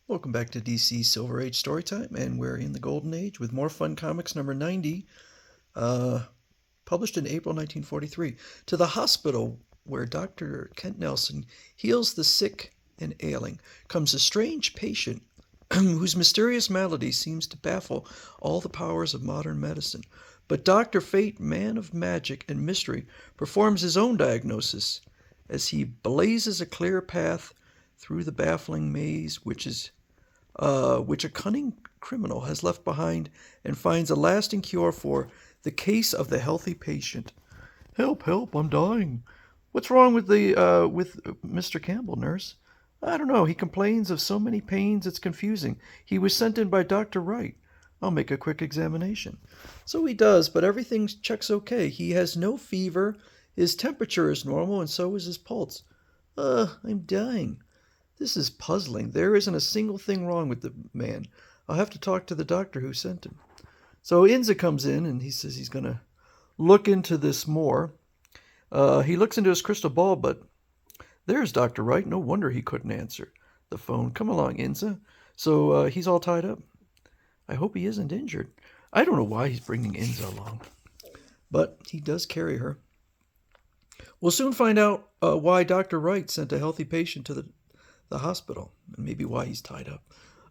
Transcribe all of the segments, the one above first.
Welcome back to DC Silver Age Storytime, and we're in the Golden Age with more fun comics number 90, uh, published in April 1943. To the hospital where Dr. Kent Nelson heals the sick and ailing comes a strange patient whose mysterious malady seems to baffle all the powers of modern medicine. But Dr. Fate, man of magic and mystery, performs his own diagnosis as he blazes a clear path through the baffling maze which a cunning criminal has left behind, and finds a lasting cure for the case of the healthy patient. Help, help, I'm dying. What's wrong with Mr. Campbell, nurse? I don't know. He complains of so many pains it's confusing. He was sent in by Dr. Wright. I'll make a quick examination. So he does, but everything checks okay. He has no fever, his temperature is normal, and so is his pulse. I'm dying. This is puzzling. There isn't a single thing wrong with the man. I'll have to talk to the doctor who sent him. So Inza comes in and he says he's going to look into this more. He looks into his crystal ball, but there's Dr. Wright. No wonder he couldn't answer the phone. Come along, Inza. So he's all tied up. I hope he isn't injured. I don't know why he's bringing Inza along, but he does carry her. We'll soon find out why Dr. Wright sent a healthy patient to the hospital, and maybe why he's tied up.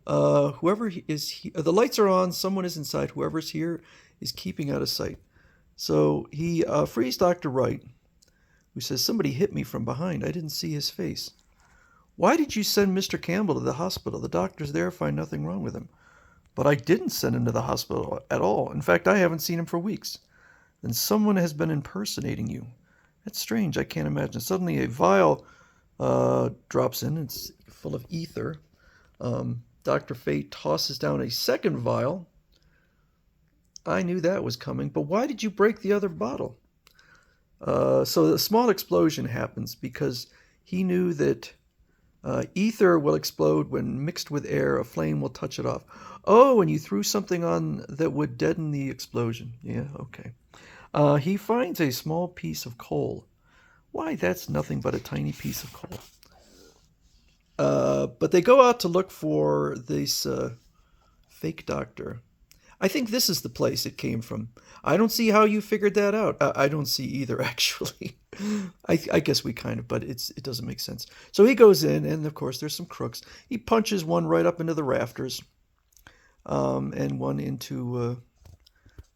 The lights are on, someone is inside, whoever's here is keeping out of sight. So he frees Dr. Wright, who says, somebody hit me from behind, I didn't see his face. Why did you send Mr. Campbell to the hospital? The doctors there find nothing wrong with him. But I didn't send him to the hospital at all. In fact, I haven't seen him for weeks. Then someone has been impersonating you. That's strange, I can't imagine. Suddenly a vial drops in. It's full of ether. Dr. Fate tosses down a second vial. I knew that was coming, but why did you break the other bottle? So a small explosion happens because he knew that ether will explode when mixed with air. A flame will touch it off. Oh, and you threw something on that would deaden the explosion. Yeah, okay. He finds a small piece of coal. Why, that's nothing but a tiny piece of coal. But they go out to look for this fake doctor. I think this is the place it came from. I don't see how you figured that out. I don't see either, actually. I guess we kind of, but it doesn't make sense. So he goes in, and of course there's some crooks. He punches one right up into the rafters, and one into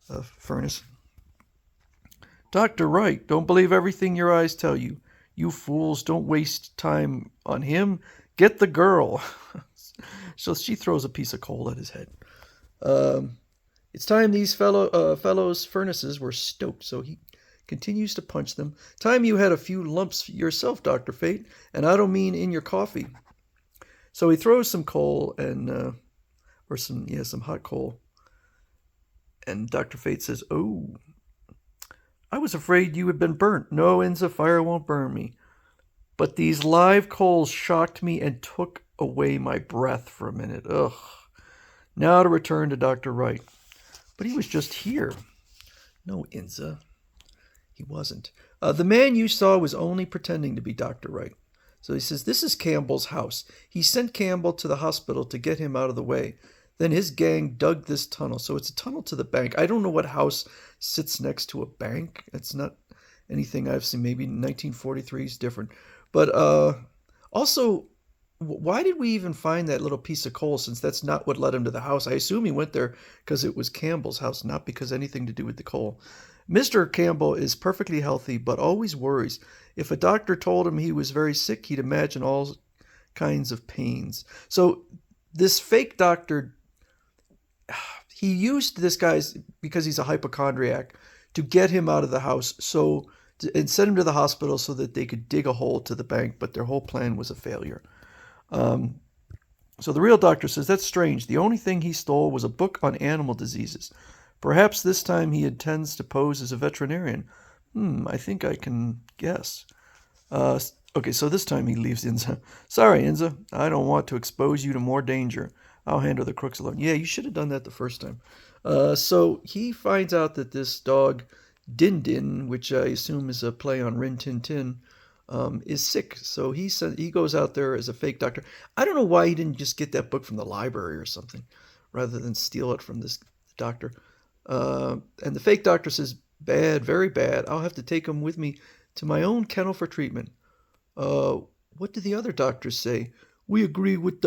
a furnace. Dr. Wright, don't believe everything your eyes tell you. You fools, don't waste time on him. Get the girl. So she throws a piece of coal at his head. It's time these fellows' furnaces were stoked, so he continues to punch them. Time you had a few lumps yourself, Dr. Fate, and I don't mean in your coffee. So he throws some coal and some hot coal. And Dr. Fate says, "Oh, I was afraid you had been burnt. No, Inza, fire won't burn me. But these live coals shocked me and took away my breath for a minute. Ugh. Now to return to Dr. Wright. But he was just here." No, Inza, he wasn't. The man you saw was only pretending to be Dr. Wright. So he says, this is Campbell's house. He sent Campbell to the hospital to get him out of the way. Then his gang dug this tunnel. So it's a tunnel to the bank. I don't know what house sits next to a bank. It's not anything I've seen. Maybe 1943 is different. But also, why did we even find that little piece of coal, since that's not what led him to the house? I assume he went there because it was Campbell's house, not because anything to do with the coal. Mr. Campbell is perfectly healthy, but always worries. If a doctor told him he was very sick, he'd imagine all kinds of pains. So this fake doctor, he used this guy because he's a hypochondriac to get him out of the house and send him to the hospital so that they could dig a hole to the bank, but their whole plan was a failure. So the real doctor says, that's strange. The only thing he stole was a book on animal diseases. Perhaps this time he intends to pose as a veterinarian. I think I can guess. Okay, so this time he leaves Inza. Sorry, Inza, I don't want to expose you to more danger. I'll handle the crooks alone. Yeah, you should have done that the first time. So he finds out that this dog, Din Din, which I assume is a play on Rin Tin Tin, is sick. So he goes out there as a fake doctor. I don't know why he didn't just get that book from the library or something, rather than steal it from this doctor. And the fake doctor says, "Bad, very bad. I'll have to take him with me to my own kennel for treatment." Uh, what do the other doctors say? "We agree with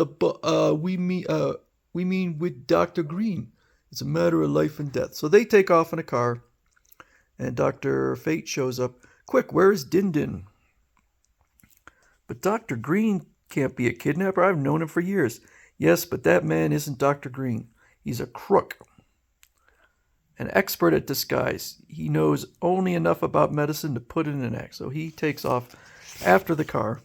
we mean with Doctor Green. It's a matter of life and death." So they take off in a car, and Doctor Fate shows up. "Quick, where's Din Din?" "But Doctor Green can't be a kidnapper. I've known him for years." "Yes, but that man isn't Doctor Green. He's a crook. An expert at disguise. He knows only enough about medicine to put it in an act." So he takes off after the car.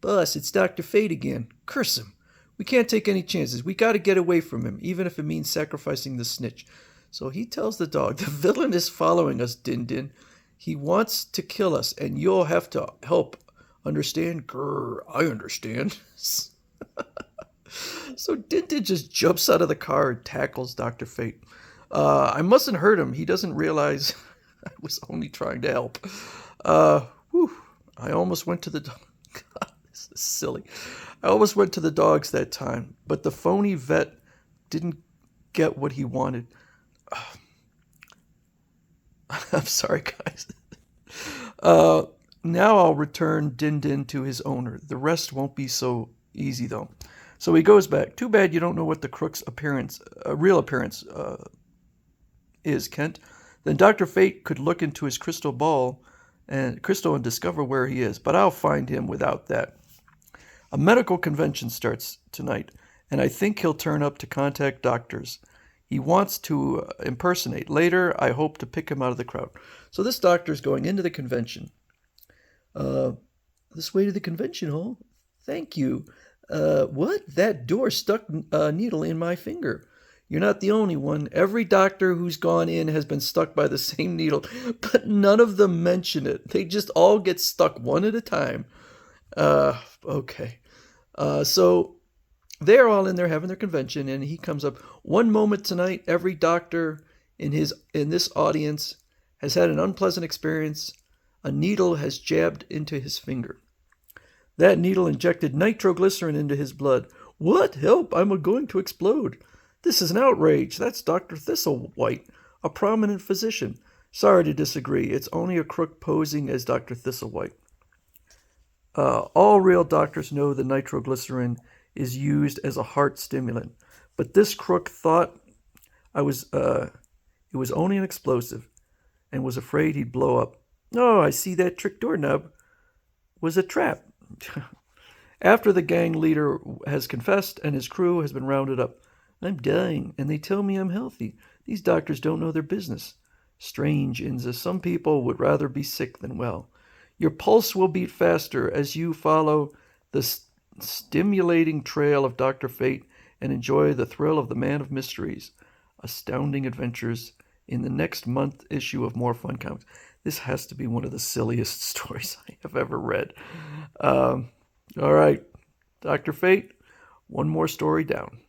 "Boss, it's Dr. Fate again. Curse him. We can't take any chances. We got to get away from him, even if it means sacrificing the snitch." So he tells the dog, "The villain is following us, Din Din. He wants to kill us, and you'll have to help. Understand?" "Grr, I understand." So Din Din just jumps out of the car and tackles Dr. Fate. I mustn't hurt him. He doesn't realize I was only trying to help. Whew, I almost went to the dog. God, this is silly. I almost went to the dogs that time, but the phony vet didn't get what he wanted. I'm sorry, guys. Now I'll return Din Din to his owner. The rest won't be so easy, though. So he goes back. Too bad you don't know what the crook's real appearance is, Kent. Then Dr. Fate could look into his crystal and discover where he is. But I'll find him without that. A medical convention starts tonight, and I think he'll turn up to contact doctors he wants to impersonate. Later, I hope to pick him out of the crowd. So this doctor's going into the convention. This way to the convention hall? Thank you. What? That door stuck a needle in my finger. You're not the only one. Every doctor who's gone in has been stuck by the same needle, but none of them mention it. They just all get stuck one at a time. Okay. So they're all in there having their convention, and he comes up. One moment tonight, every doctor in this audience has had an unpleasant experience. A needle has jabbed into his finger. That needle injected nitroglycerin into his blood. What? Help! I'm going to explode. This is an outrage. That's Dr. Thistlewhite, a prominent physician. Sorry to disagree. It's only a crook posing as Dr. Thistlewhite. All real doctors know that nitroglycerin is used as a heart stimulant, but this crook thought it was only an explosive and was afraid he'd blow up. Oh, I see that trick doorknob was a trap. After the gang leader has confessed and his crew has been rounded up, I'm dying, and they tell me I'm healthy. These doctors don't know their business. Strange, Inza. Some people would rather be sick than well. Your pulse will beat faster as you follow the stimulating trail of Dr. Fate and enjoy the thrill of the Man of Mysteries. Astounding adventures in the next month issue of More Fun Comics. This has to be one of the silliest stories I have ever read. All right, Dr. Fate, one more story down.